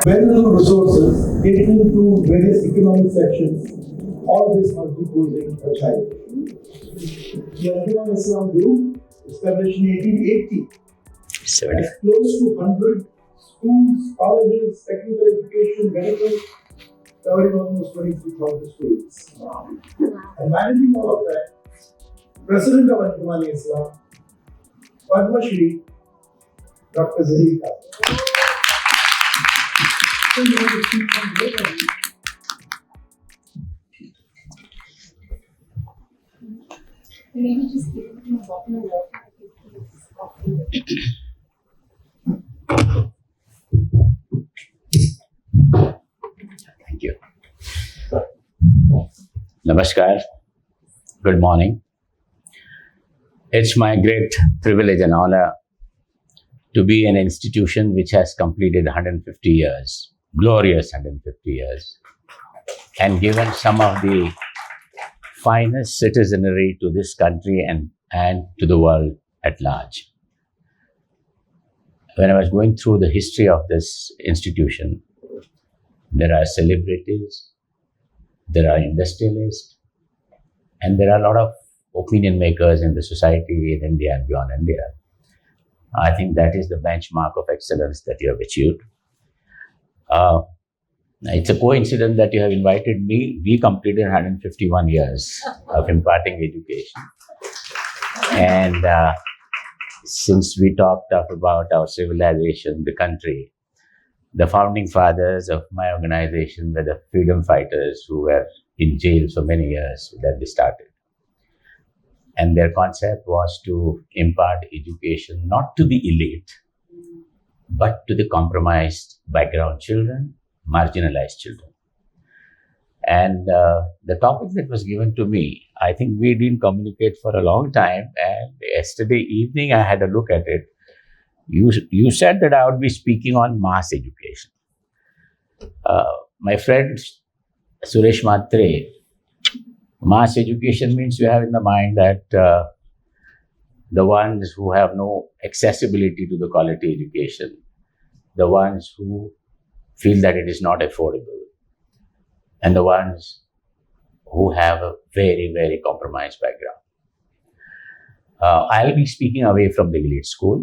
Available resources catering to various economic sections, all this must be posing a challenge. The Anjuman-I-Islam group, established in 1880, has close to 100 schools, colleges, technical education, medical, covering almost 23,000 students. And managing all of that, President of Anjuman-I-Islam, Padma Shri Dr. Zahir Kazi. Maybe just give him a bottle of water. Thank you. Namaskar. Good morning. It's my great privilege and honor to be an institution which has completed 150 years, glorious 150 years, and given some of the finest citizenry to this country and to the world at large. When I was going through the history of this institution, there are celebrities, there are industrialists, and there are a lot of opinion makers in the society in India and beyond India. I think that is the benchmark of excellence that you have achieved. It's a coincidence that you have invited me. We completed 151 years of imparting education. And since we talked about our civilization, the country, the founding fathers of my organization were the freedom fighters who were in jail for many years that they started. And their concept was to impart education not to the elite, but to the compromised background children, marginalized children. And the topic that was given to me, I think we didn't communicate for a long time. And yesterday evening, I had a look at it. You said that I would be speaking on mass education. My friend Suresh Matre, mass education means you have in the mind that the ones who have no accessibility to the quality education, the ones who feel that it is not affordable, and the ones who have a very, very compromised background. I'll be speaking away from the elite school.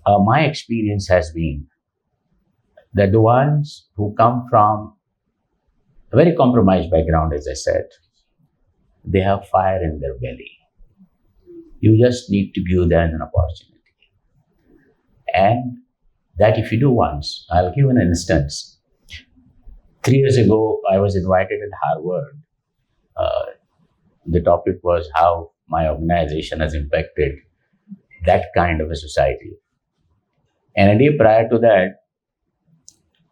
My experience has been that the ones who come from a very compromised background, as I said, they have fire in their belly. You just need to give them an opportunity. And that if you do once, I'll give an instance. 3 years ago, I was invited at Harvard. The topic was how my organization has impacted that kind of a society. And a day prior to that,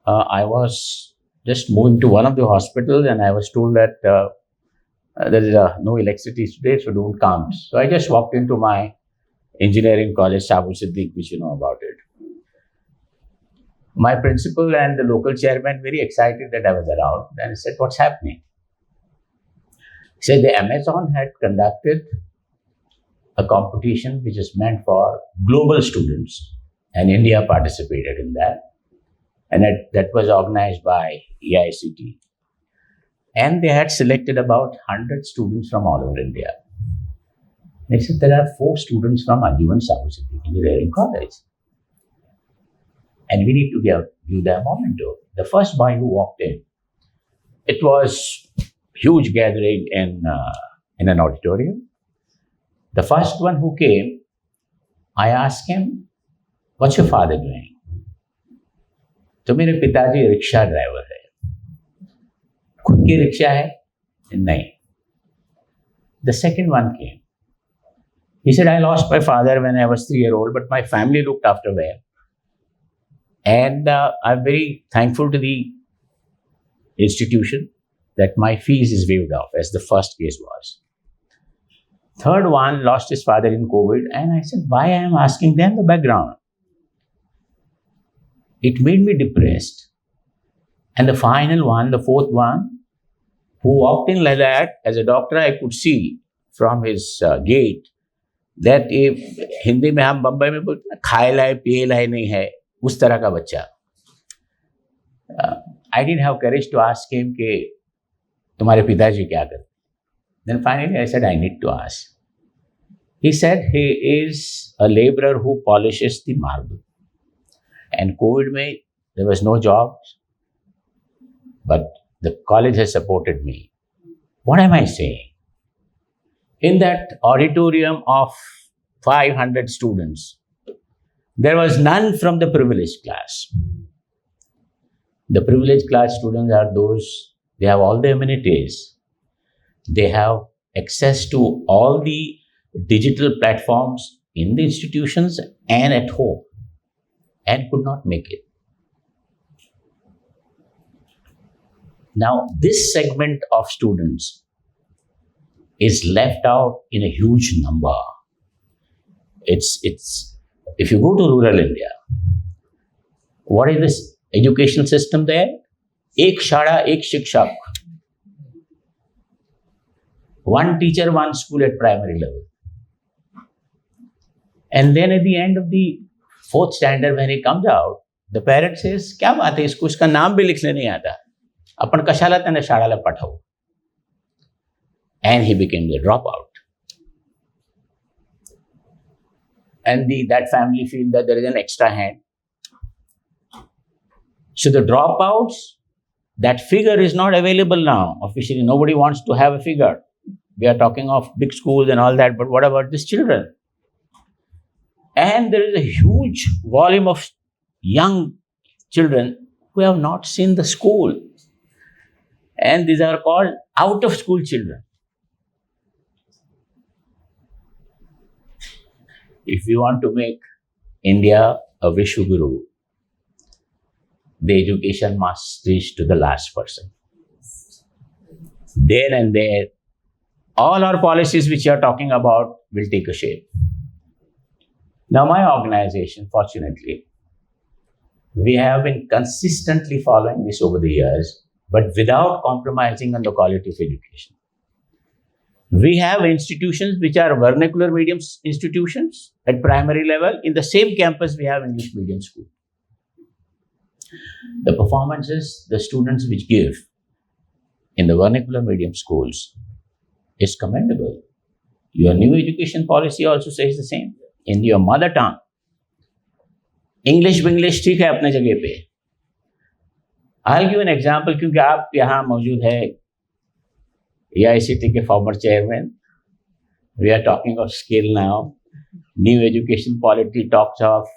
I was just moving to one of the hospitals and I was told that there is no electricity today, so don't come. So I just walked into my engineering college, Sabu Siddiq, which you know about it. My principal and the local chairman very excited that I was around, and I said, "What's happening?" He said the Amazon had conducted a competition which is meant for global students, and India participated in that. And that was organized by EICT. And they had selected about 100 students from all over India. They said there are 4 students from Anjuman-I-Islam Engineering College. And we need to give them a memento. The first boy who walked in, it was huge gathering in an auditorium. The first one who came, I asked him, "What's your father doing?" तो मेरे पिताजी rickshaw driver है. खुद की rickshaw है? नहीं. The second one came. He said, "I lost my father when I was 3-year-old, but my family looked after me. And I'm very thankful to the institution that my fees is waived off," as the first case was. Third one lost his father in COVID, and I said, why I am asking them the background? It made me depressed. And the final one, the fourth one, who walked in like that, as a doctor, I could see from his gait that if Hindi में हम बम्बई में बोलते हैं खाए लाए पिए लाए नहीं है, उस तरह का बच्चा. I didn't have courage to ask him कि तुम्हारे पिताजी क्या करते? Then finally I said I need to ask. He said he is a laborer who polishes the marble. And COVID mein, there was no job, but the college has supported me. What am I saying? In that auditorium of 500 students, there was none from the privileged class. The privileged class students are those, they have all the amenities. They have access to all the digital platforms in the institutions and at home, and could not make it. Now, this segment of students is left out in a huge number. It's if you go to rural India, what is this educational system there? Ek shada, ek shikshak. One teacher, one school at primary level. And then at the end of the 4th standard, when he comes out, the parent says, क्या बात है, इसको इसका नाम भी लिखने नहीं आता, आपण कशाला त्याने शाळेला पाठवू? And he became the dropout. And that family feel that there is an extra hand. So the dropouts, that figure is not available now. Officially, nobody wants to have a figure. We are talking of big schools and all that, but what about these children? And there is a huge volume of young children who have not seen the school. And these are called out-of-school children. If we want to make India a Vishwaguru, the education must reach to the last person. There and there, all our policies which you are talking about will take a shape. Now, my organization, fortunately, we have been consistently following this over the years, but without compromising on the quality of education. We have institutions which are vernacular medium institutions at primary level. In the same campus, we have English medium school. The performances the students which give in the vernacular medium schools is commendable. Your new education policy also says the same. In your mother tongue, English ठीक है अपने जगह पे. I'll give an example क्योंकि आप यहाँ मौजूद है, AICT के former chairman. We are talking of skill now. New education policy talks of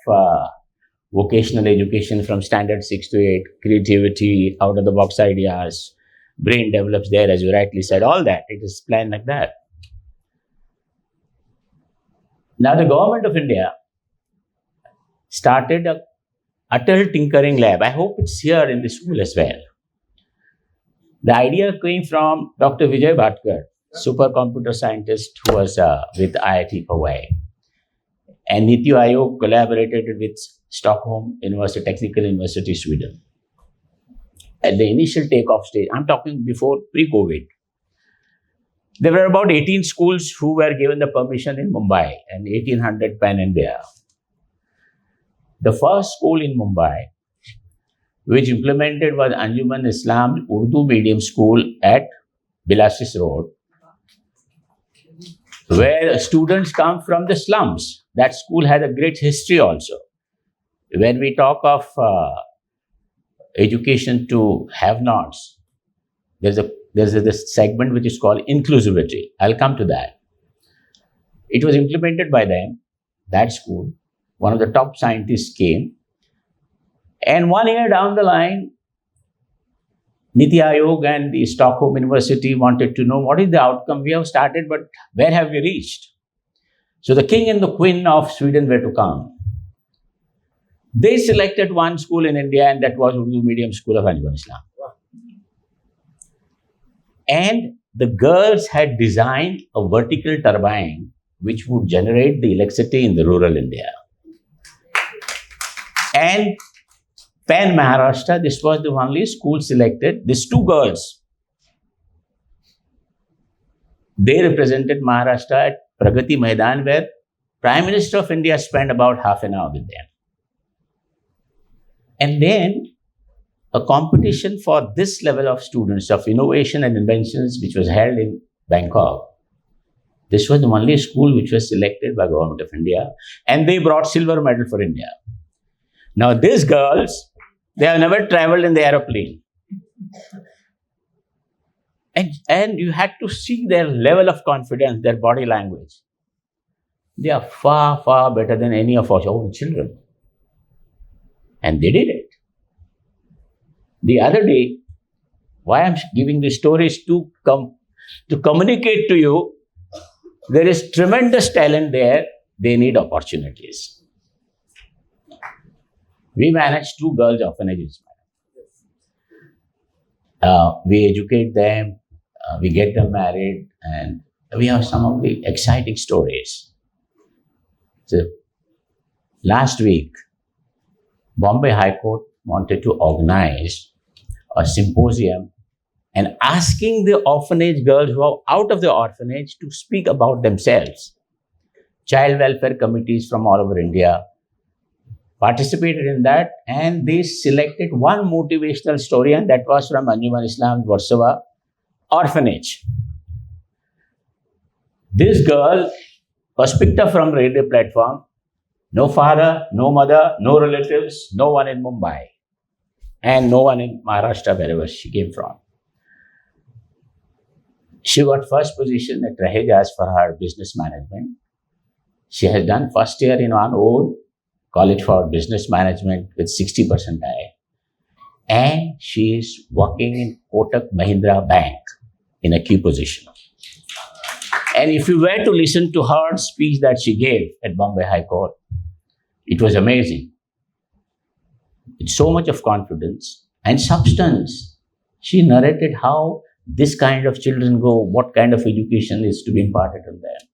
vocational education from standard 6 to 8, creativity, out of the box ideas, brain develops there, as you rightly said, all that. It is planned like that. Now, the government of India started a Atal Tinkering Lab. I hope it's here in the school as well. The idea came from Dr. Vijay Bhatkar, supercomputer scientist who was with IIT Hawaii. And Niti Aayog collaborated with Stockholm University, Technical University, Sweden. At the initial takeoff stage, I'm talking before pre-COVID, there were about 18 schools who were given the permission in Mumbai and 1800 pan-India. The first school in Mumbai which implemented was Anjuman-I-Islam Urdu medium school at Bilasis Road, where students come from the slums. That school has a great history also. When we talk of education to have-nots, there's this segment which is called inclusivity. I'll come to that. It was implemented by them, that school. One of the top scientists came. And 1 year down the line, Niti Aayog and the Stockholm University wanted to know what is the outcome. We have started, but where have we reached? So the king and the queen of Sweden were to come. They selected one school in India, and that was Urdu medium school of Anjuman-I-Islam. And the girls had designed a vertical turbine which would generate the electricity in the rural India. And Pan Maharashtra, this was the only school selected. These two girls, they represented Maharashtra at Pragati Maidan, where Prime Minister of India spent about half an hour with them. And then a competition for this level of students of innovation and inventions, which was held in Bangkok. This was the only school which was selected by Government of India, and they brought silver medal for India. Now, these girls, they have never traveled in the aeroplane. And you had to see their level of confidence, their body language. They are far, far better than any of our own children. And they did it. The other day, why I'm giving these stories to communicate to you, there is tremendous talent there. They need opportunities. We manage 2 girls' orphanages. We educate them, we get them married, and we have some of the exciting stories. So, last week, Bombay High Court wanted to organize a symposium and asking the orphanage girls who are out of the orphanage to speak about themselves. Child welfare committees from all over India participated in that, and they selected one motivational story, and that was from Anjuman-I-Islam Warsaw orphanage. This girl was picked up from radio platform. No father, no mother, no relatives, no one in Mumbai, and no one in Maharashtra, wherever she came from. She got first position at Rahejas for her business management. She has done first year in her own college for business management with 60 percentile. And she is working in Kotak Mahindra Bank in a key position. And if you were to listen to her speech that she gave at Bombay High Court, it was amazing. With so much of confidence and substance, she narrated how this kind of children go, what kind of education is to be imparted on them,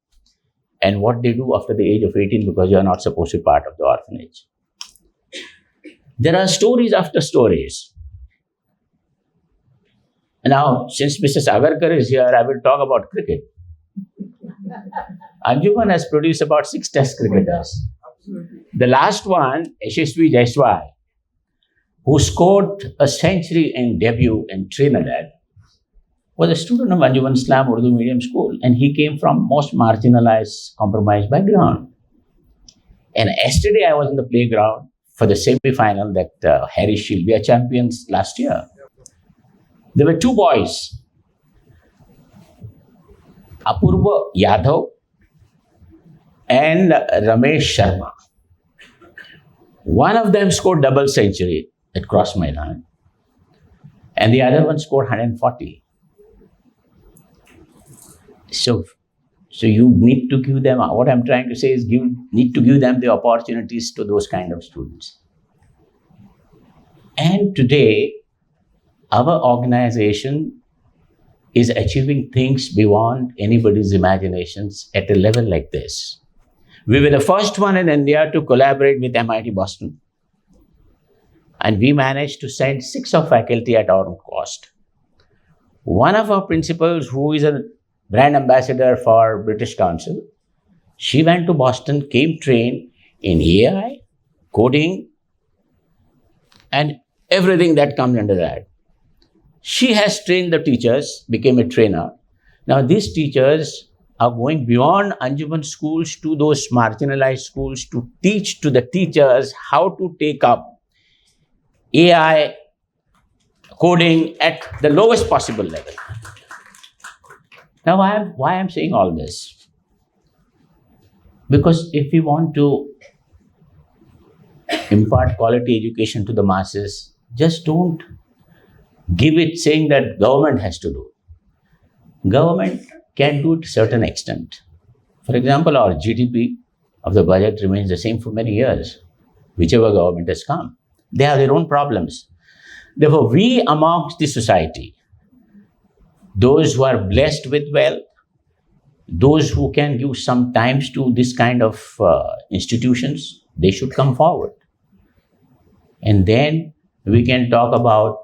and what they do after the age of 18 because you are not supposed to be part of the orphanage. There are stories after stories. Now, since Mrs. Agarkar is here, I will talk about cricket. Anjuman has produced about 6 test cricketers. The last one, Yashasvi Jaiswal, who scored a century in debut in Trinidad, was a student of Anjuman-I-Islam Urdu medium school, and he came from most marginalized, compromised background. And yesterday I was in the playground for the semi-final that Harry Shield, we are champions last year. There were 2 boys, Apurva Yadav and Ramesh Sharma. One of them scored double century at Cross Maidan, and the other one scored 140. So you need to give them, what I'm trying to say is need to give them the opportunities to those kind of students. And today, our organization is achieving things beyond anybody's imaginations at a level like this. We were the first one in India to collaborate with MIT Boston. And we managed to send 6 of faculty at our own cost. One of our principals, who is a brand ambassador for British Council, she went to Boston, came trained in AI, coding, and everything that comes under that. She has trained the teachers, became a trainer. Now these teachers are going beyond Anjuman schools to those marginalized schools to teach to the teachers how to take up AI coding at the lowest possible level. Now, why I'm saying all this? Because if we want to impart quality education to the masses, just don't give it saying that government has to do. Government can do it to a certain extent. For example, our GDP of the budget remains the same for many years, whichever government has come. They have their own problems. Therefore, we amongst the society, those who are blessed with wealth, those who can give some times to this kind of institutions, they should come forward. And then we can talk about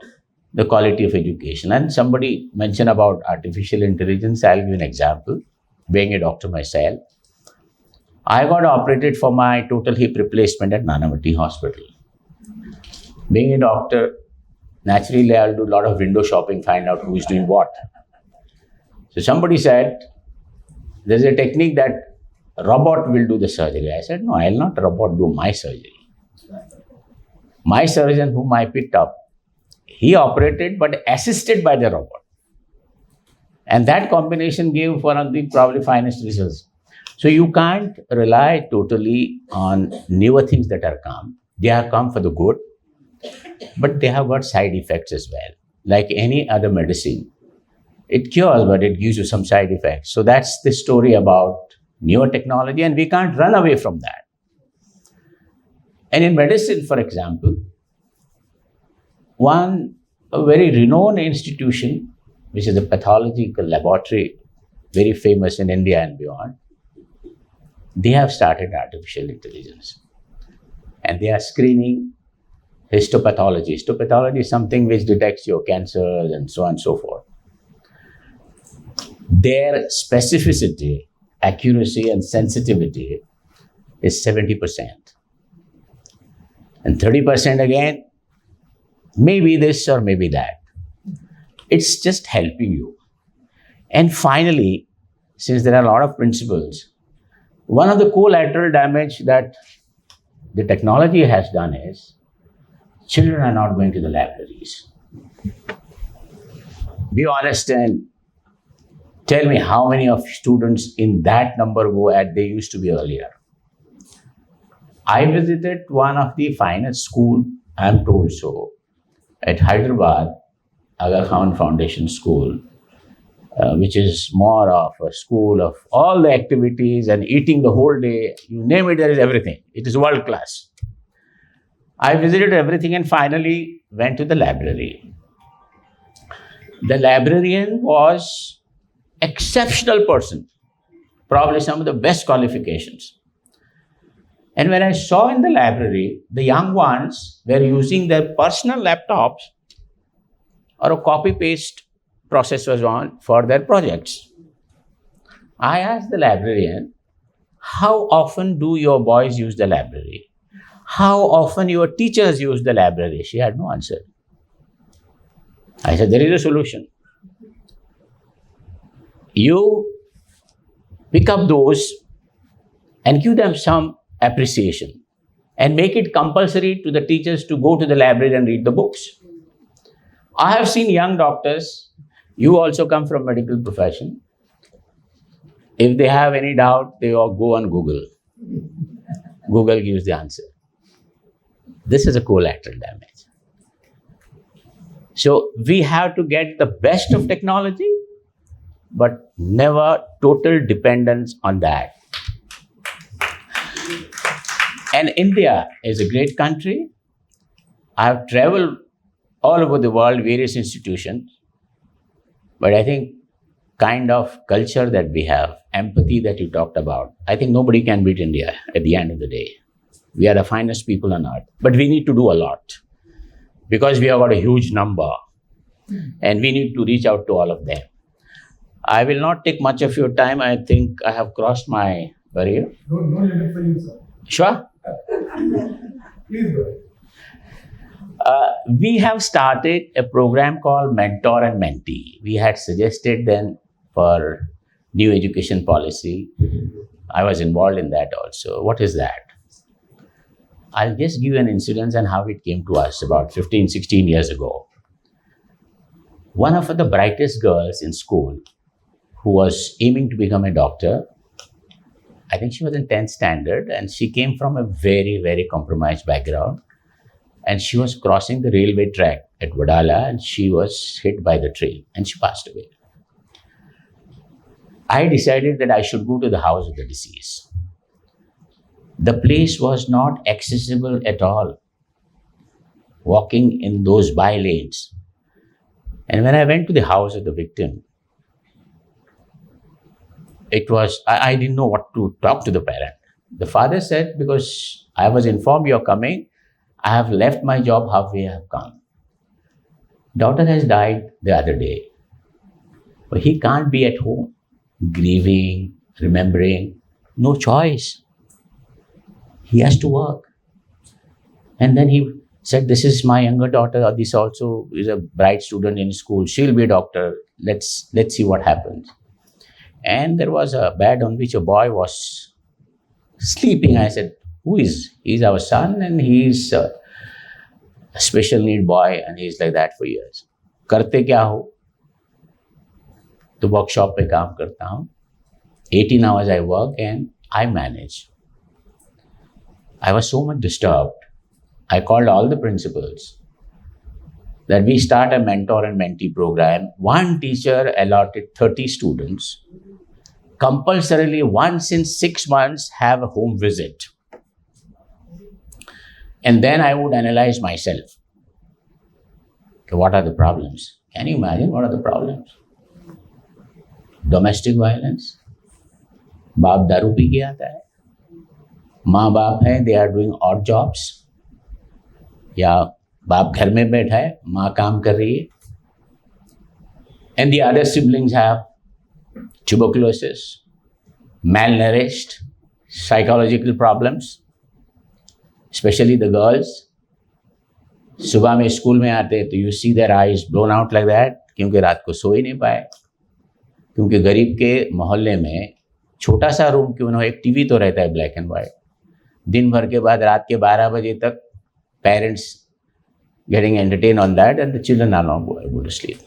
the quality of education. And somebody mentioned about artificial intelligence. I'll give an example. Being a doctor myself, I got operated for my total hip replacement at Nanavati Hospital. Being a doctor, naturally I'll do a lot of window shopping, find out who's doing what. So somebody said, there's a technique that a robot will do the surgery. I said, no, I'll not robot do my surgery. My surgeon whom I picked up, he operated but assisted by the robot. And that combination gave one of the probably finest results. So you can't rely totally on newer things that are come. They are come for the good, but they have got side effects as well. Like any other medicine, it cures, but it gives you some side effects. So that's the story about newer technology, and we can't run away from that. And in medicine, for example, a very renowned institution, which is a pathological laboratory, very famous in India and beyond, they have started artificial intelligence. And they are screening histopathology. Histopathology is something which detects your cancers and so on and so forth. Their specificity, accuracy, and sensitivity is 70%. And 30% again, maybe this or maybe that. It's just helping you. And finally, since there are a lot of principles, one of the collateral damage that the technology has done is children are not going to the libraries. Be honest and tell me how many of students in that number go as they used to be earlier. I visited one of the finest school, I am told so, at Hyderabad, Aga Khan Foundation School, which is more of a school of all the activities and eating the whole day. You name it, there is everything. It is world class. I visited everything and finally went to the library. The librarian was exceptional person, probably some of the best qualifications. And when I saw in the library, the young ones were using their personal laptops or a copy-paste process was on for their projects. I asked the librarian, how often do your boys use the library? How often your teachers use the library? She had no answer. I said, there is a solution. You pick up those and give them some appreciation and make it compulsory to the teachers to go to the library and read the books. I have seen young doctors, you also come from medical profession. If they have any doubt, they all go on Google. Google gives the answer. This is a collateral damage. So we have to get the best of technology, but never total dependence on that. And India is a great country. I have traveled all over the world, various institutions, but I think kind of culture that we have, empathy that you talked about, I think nobody can beat India at the end of the day. We are the finest people on earth, but we need to do a lot because we have got a huge number and we need to reach out to all of them. I will not take much of your time. I think I have crossed my barrier. No limit for you, sir. Sure. Please go ahead. We have started a program called Mentor and Mentee. We had suggested then for new education policy. I was involved in that also. What is that? I'll just give you an incident and how it came to us about 15, 16 years ago. One of the brightest girls in school who was aiming to become a doctor, I think she was in 10th standard and she came from a very, very compromised background. And she was crossing the railway track at Wadala and she was hit by the train and she passed away. I decided that I should go to the house of the deceased. The place was not accessible at all, walking in those by lanes. And when I went to the house of the victim, I didn't know what to talk to the parent. The father said, because I was informed you're coming, I have left my job halfway, I have come. Daughter has died the other day, but he can't be at home, grieving, remembering, no choice. He has to work. And then he Said, this is my younger daughter. This also is a bright student in school. She'll be a doctor. Let's see what happens. And there was a bed on which a boy was sleeping. I said, who is? He's our son and he's a special need boy and he's like that for years. करते क्या हो? तो workshop पे काम करता हूँ. 18 hours I work and I manage. I was so much disturbed. I called all the principals that we start a mentor and mentee program. One teacher allotted 30 students. Compulsorily once in 6 months have a home visit. And then I would analyze myself. Okay, what are the problems? Can you imagine what are the problems? Domestic violence. बाप दारू P के आता है. माँ बाप हैं, they are doing odd jobs. या बाप घर में बैठा है, माँ काम कर रही है. And the other siblings have tuberculosis, malnourished, psychological problems, especially the girls. सुबह में स्कूल में आते तो you see their eyes blown out like that क्योंकि रात को सो ही नहीं पाए. क्योंकि गरीब के मोहल्ले में छोटा सा रूम क्यों ना हो, एक टीवी तो रहता है ब्लैक एंड वाइट. दिन भर के बाद रात के 12 बजे तक parents getting entertained on that and the children are not go to sleep.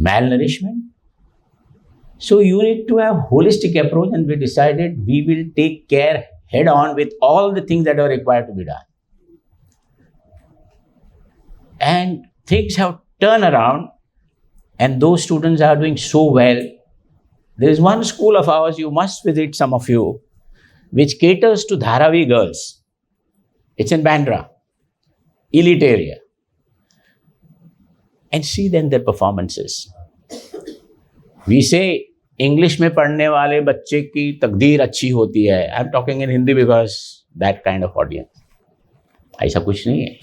Malnourishment. So you need to have holistic approach and we decided we will take care head on with all the things that are required to be done. And things have turned around and those students are doing so well. There is one school of ours, you must visit, some of you, which caters to Dharavi girls. It's in Bandra, elite area. And see then their performances. We say, English में पढ़ने वाले बच्चे की तकदीर अच्छी होती है. I'm talking in Hindi because that kind of audience. ऐसा कुछ नहीं है.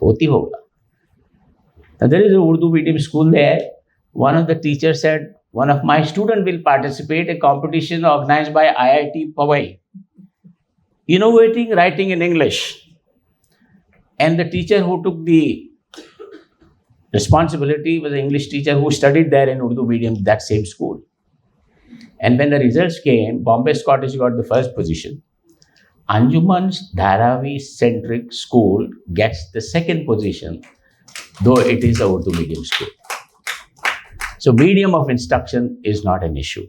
होती होगा. Now there is a Urdu medium school there. One of the teachers said, one of my students will participate in a competition organized by IIT Powai. Innovating writing in English. And the teacher who took the responsibility was an English teacher who studied there in Urdu medium, that same school. And when the results came, Bombay Scottish got the first position. Anjuman's Dharavi-centric school gets the second position, though it is a Urdu medium school. So medium of instruction is not an issue.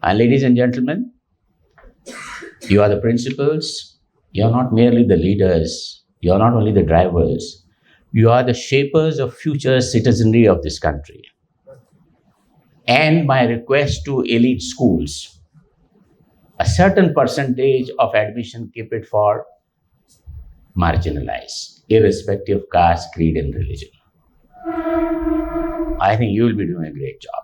And ladies and gentlemen, you are the principals. You are not merely the leaders. You are not only the drivers. You are the shapers of future citizenry of this country. And my request to elite schools, a certain percentage of admission keep it for marginalized, irrespective of caste, creed, and religion. I think you will be doing a great job.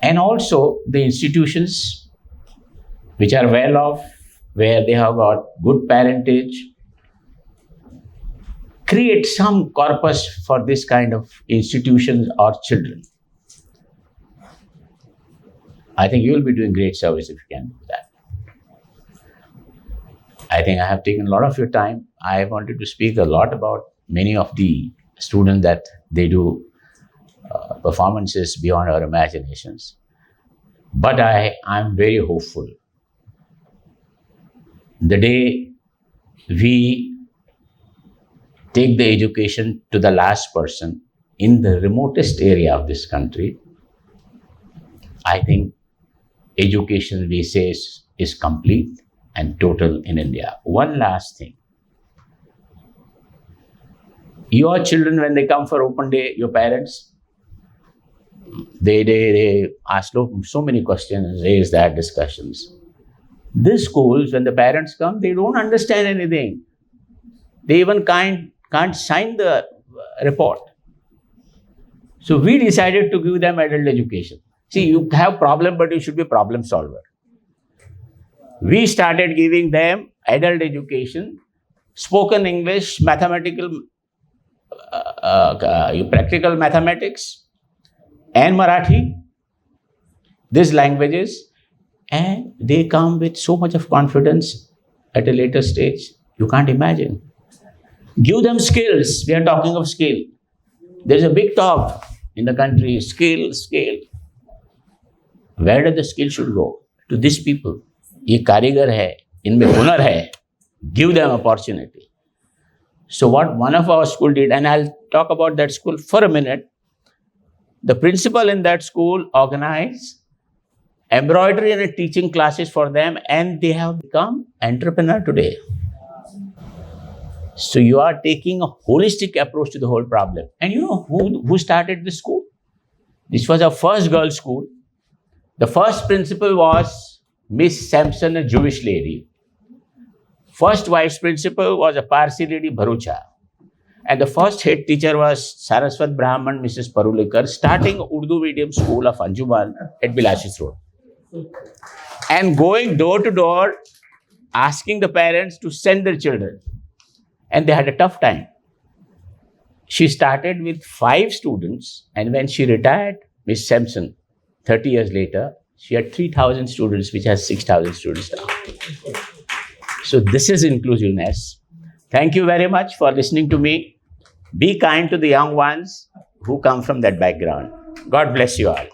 And also the institutions which are well off, where they have got good parentage, create some corpus for this kind of institutions or children. I think you will be doing great service if you can do that. I think I have taken a lot of your time. I wanted to speak a lot about many of the students that they do performances beyond our imaginations. But I'm very hopeful. The day we take the education to the last person in the remotest area of this country, I think education, we say, is complete and total in India. One last thing. Your children, when they come for open day, your parents, they ask so many questions, raise that discussions. These schools, when the parents come, they don't understand anything. They even can't sign the report. So we decided to give them adult education. See, you have problem, but you should be a problem solver. We started giving them adult education, spoken English, mathematical, practical mathematics, and Marathi, these languages, and they come with so much of confidence. at a later stage? You can't imagine. Give them skills. We are talking of skill. There's a big talk in the country, skill, skill. Where does the skill should go? To these people. ये कारीगर है, इनमें हुनर है. Give them opportunity. So what one of our school did, and I'll talk about that school for a minute. The principal in that school organized embroidery and teaching classes for them, and they have become entrepreneur today. So you are taking a holistic approach to the whole problem. And you know who started this school? This was our first girls' school. The first principal was Miss Sampson, a Jewish lady. First vice principal was a Parsi lady, Bharucha. And the first head teacher was Saraswat Brahman, Mrs. Parulekar, starting Urdu medium school of Anjuman at Bilashis Road. And going door to door, asking the parents to send their children. And they had a tough time. She started with 5 students, and when she retired, Miss Sampson, 30 years later, she had 3,000 students, which has 6,000 students now. So this is inclusiveness. Thank you very much for listening to me. Be kind to the young ones who come from that background. God bless you all.